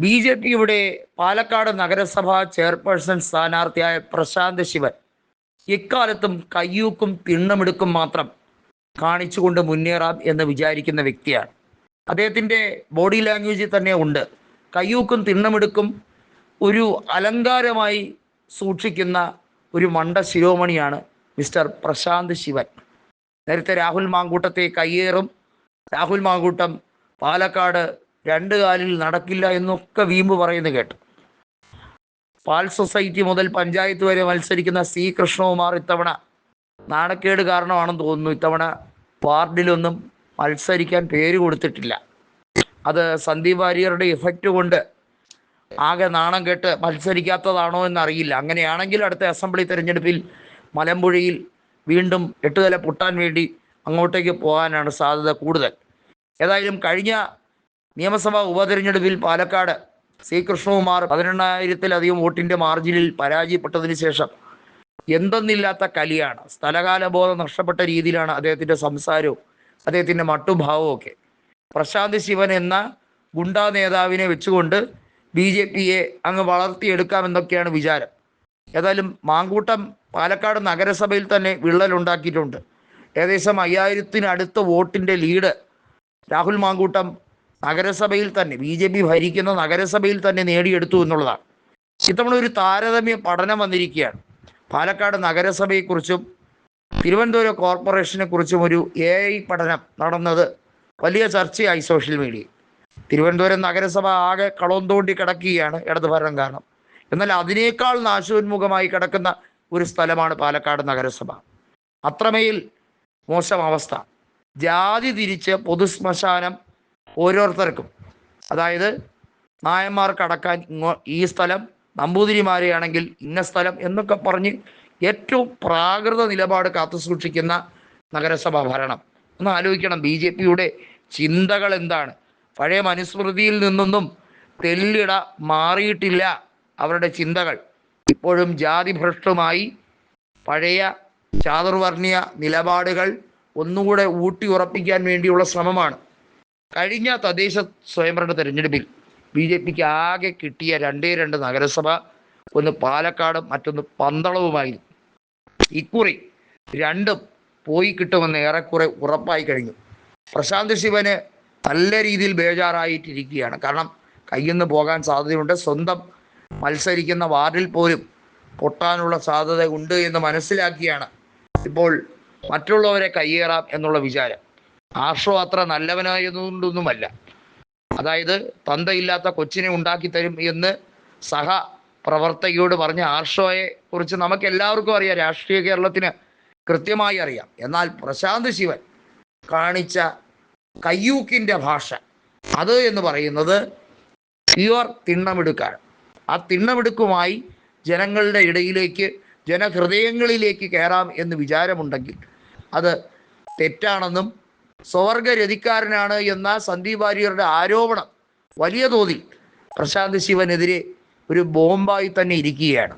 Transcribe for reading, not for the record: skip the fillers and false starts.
ബി.ജെ.പിയുടെ പാലക്കാട് നഗരസഭാ ചെയർപേഴ്സൺ സ്ഥാനാർത്ഥിയായ പ്രശാന്ത് ശിവൻ എക്കാലത്തും കയ്യൂക്കും തിണ്ണമെടുക്കും മാത്രം കാണിച്ചുകൊണ്ട് മുന്നേറാം എന്ന് വിചാരിക്കുന്ന വ്യക്തിയാണ്. അദ്ദേഹത്തിൻ്റെ ബോഡി ലാംഗ്വേജിൽ തന്നെ ഉണ്ട്. കയ്യൂക്കും തിണ്ണമെടുക്കും ഒരു അലങ്കാരമായി സൂക്ഷിക്കുന്ന ഒരു മണ്ഡ ശിരോമണിയാണ് മിസ്റ്റർ പ്രശാന്ത് ശിവൻ. നേരത്തെ രാഹുൽ മാങ്കൂട്ടത്തെ കയ്യേറും, രാഹുൽ മാങ്കൂട്ടം പാലക്കാട് രണ്ട് കാലിൽ നടക്കില്ല എന്നൊക്കെ വീമ്പ് പറയുന്നത് കേട്ടു. പാൽ സൊസൈറ്റി മുതൽ പഞ്ചായത്ത് വരെ മത്സരിക്കുന്ന സി കൃഷ്ണകുമാർ ഇത്തവണ നാണക്കേട് കാരണമാണെന്ന് തോന്നുന്നു. ഇത്തവണ വാർഡിലൊന്നും മത്സരിക്കാൻ പേര് കൊടുത്തിട്ടില്ല. അത് സന്ദീപ് വാര്യരുടെ ഇഫക്റ്റ് കൊണ്ട് ആകെ നാണം കെട്ട് മത്സരിക്കാത്തതാണോ എന്നറിയില്ല. അങ്ങനെയാണെങ്കിൽ അടുത്ത അസംബ്ലി തെരഞ്ഞെടുപ്പിൽ മലമ്പുഴയിൽ വീണ്ടും എട്ടുതല പൊട്ടാൻ വേണ്ടി അങ്ങോട്ടേക്ക് പോകാനാണ് സാധ്യത കൂടുതൽ. ഏതായാലും കഴിഞ്ഞ നിയമസഭാ ഉപതെരഞ്ഞെടുപ്പിൽ പാലക്കാട് സി കൃഷ്ണകുമാർ 18,000-ലധികം വോട്ടിൻ്റെ മാർജിനിൽ പരാജയപ്പെട്ടതിന് ശേഷം എന്തെന്നില്ലാത്ത കലിയാണ്. സ്ഥലകാലബോധം നഷ്ടപ്പെട്ട രീതിയിലാണ് അദ്ദേഹത്തിൻ്റെ സംസാരവും അദ്ദേഹത്തിൻ്റെ മട്ടുഭാവവും ഒക്കെ. പ്രശാന്ത് ശിവൻ എന്ന ഗുണ്ടാ നേതാവിനെ വെച്ചുകൊണ്ട് ബി.ജെ.പിയെ അങ്ങ് വളർത്തിയെടുക്കാമെന്നൊക്കെയാണ് വിചാരം. ഏതായാലും മാങ്കൂട്ടം പാലക്കാട് നഗരസഭയിൽ തന്നെ വിള്ളലുണ്ടാക്കിയിട്ടുണ്ട്. ഏകദേശം 5,000-ത്തിനടുത്ത വോട്ടിൻ്റെ ലീഡ് രാഹുൽ മാങ്കൂട്ടം നഗരസഭയിൽ തന്നെ, ബി.ജെ.പി ഭരിക്കുന്ന നഗരസഭയിൽ തന്നെ നേടിയെടുത്തു എന്നുള്ളതാണ്. ഇത്തവണ ഒരു താരതമ്യ പഠനം വന്നിരിക്കുകയാണ്. പാലക്കാട് നഗരസഭയെക്കുറിച്ചും തിരുവനന്തപുരം കോർപ്പറേഷനെ കുറിച്ചും ഒരു AI പഠനം നടന്നത് വലിയ ചർച്ചയായി സോഷ്യൽ മീഡിയയിൽ. തിരുവനന്തപുരം നഗരസഭ ആകെ കളം തോണ്ടി കിടക്കുകയാണ് ഇടത് ഭരണം കാരണം. എന്നാൽ അതിനേക്കാൾ നാശോന്മുഖമായി കിടക്കുന്ന ഒരു സ്ഥലമാണ് പാലക്കാട് നഗരസഭ. അത്രമേൽ മോശം അവസ്ഥ. ജാതി തിരിച്ച് പൊതുശ്മശാനം ഓരോരുത്തർക്കും, അതായത് നായന്മാർക്കടക്കാൻ ഈ സ്ഥലം, നമ്പൂതിരിമാരെയാണെങ്കിൽ ഇന്ന സ്ഥലം എന്നൊക്കെ പറഞ്ഞ് ഏറ്റവും പ്രാകൃത നിലപാട് കാത്തുസൂക്ഷിക്കുന്ന നഗരസഭാ ഭരണം. ഒന്ന് ആലോചിക്കണം, ബി.ജെ.പിയുടെ ചിന്തകൾ എന്താണ്? പഴയ മനുസ്മൃതിയിൽ നിന്നൊന്നും തെല്ലിട മാറിയിട്ടില്ല അവരുടെ ചിന്തകൾ. ഇപ്പോഴും ജാതിഭ്രഷ്ടമായി പഴയ ചാതുർവർണ്ണീയ നിലപാടുകൾ ഒന്നുകൂടെ ഊട്ടി ഉറപ്പിക്കാൻ വേണ്ടിയുള്ള ശ്രമമാണ്. കഴിഞ്ഞ തദ്ദേശ സ്വയംഭരണ തെരഞ്ഞെടുപ്പിൽ ബി.ജെ.പിക്ക് ആകെ കിട്ടിയ 2 നഗരസഭ, ഒന്ന് പാലക്കാടും മറ്റൊന്ന് പന്തളവുമായിരുന്നു. ഇക്കുറി രണ്ടും പോയി കിട്ടുമെന്ന് ഏറെക്കുറെ ഉറപ്പായി കഴിഞ്ഞു. പ്രശാന്ത് ശിവന് നല്ല രീതിയിൽ ബേജാറായിട്ടിരിക്കുകയാണ്. കാരണം കയ്യിൽ നിന്ന് പോകാൻ സാധ്യതയുണ്ട്. സ്വന്തം മത്സരിക്കുന്ന വാർഡിൽ പോലും പൊട്ടാനുള്ള സാധ്യത ഉണ്ട് എന്ന് മനസ്സിലാക്കിയാണ് ഇപ്പോൾ മറ്റുള്ളവരെ കയ്യേറാം എന്നുള്ള വിചാരം. ആർഷോ അത്ര നല്ലവനായതുകൊണ്ടൊന്നുമല്ല. അതായത് തന്തയില്ലാത്ത കൊച്ചിനെ ഉണ്ടാക്കി തരും എന്ന് സഹ പ്രവർത്തകയോട് പറഞ്ഞ ആർഷോയെ കുറിച്ച് നമുക്ക് എല്ലാവർക്കും അറിയാം, രാഷ്ട്രീയ കേരളത്തിന് കൃത്യമായി അറിയാം. എന്നാൽ പ്രശാന്ത് ശിവൻ കാണിച്ച കയ്യൂക്കിൻ്റെ ഭാഷ, അത് എന്ന് പറയുന്നത് പ്യുവർ തിണ്ണമെടുക്കാണ്. ആ തിണ്ണമെടുക്കുമായി ജനങ്ങളുടെ ഇടയിലേക്ക്, ജനഹൃദയങ്ങളിലേക്ക് കയറാം എന്ന് വിചാരമുണ്ടെങ്കിൽ അത് തെറ്റാണെന്നും സ്വവർഗരതിക്കാരനാണ് എന്ന സന്ദീപ് വാര്യരുടെ ആരോപണം വലിയ തോതിൽ പ്രശാന്ത് ശിവനെതിരെ ഒരു ബോംബായി തന്നെ ഇരിക്കുകയാണ്.